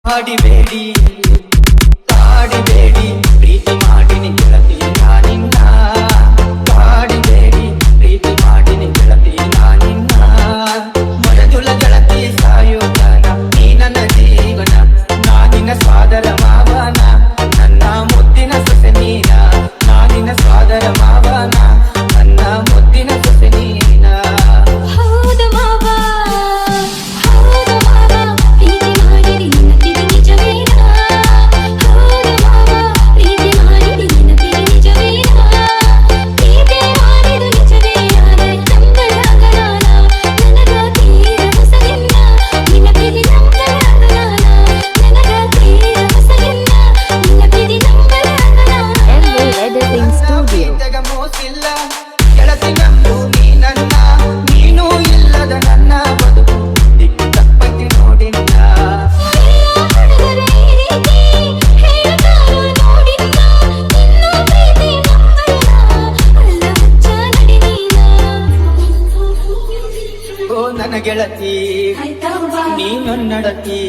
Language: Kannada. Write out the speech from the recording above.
ಆಡಿಬೇಡಿ ತಾಡಿಬೇಡಿ ಪ್ರೀತಿ ಮಾಡಿನಿ ಗೆಳತಿ ನಾನಿನ್ನ ತಾಡಿಬೇಡಿ ಪ್ರೀತಿ ಮಾಡಿನಿ ಗೆಳತಿ ನಾನಿನ್ನ ಮರದುಲ ಗೆಳತಿ ಸಾಯೋಗಾನ ನೀ ನನ್ನ ಜೀವನ ನಾನಿನ ಸ್ವಾದರ ಮಾವನ ನನ್ನ ಮುದ್ದಿನ ಸೊಸೆ ನೀನ ನಾನಿನ ಸ್ವಾದರ ಮಾವನ ನನ್ನ ಮುದ್ದಿನ ಸೊಸೆ ನೀನ ಗೆಳತಿ ನಂಬು ನೀ ನನ್ನ ನೀನು ಇಲ್ಲದ ನನ್ನ ಬದುಕು ದಿಕ್ಕು ತಪ್ಪತಿ ನೋಡಿಲ್ಲ ಓ ನನ್ನ ಗೆಳತಿ ನೀನೊನ್ನಡತಿ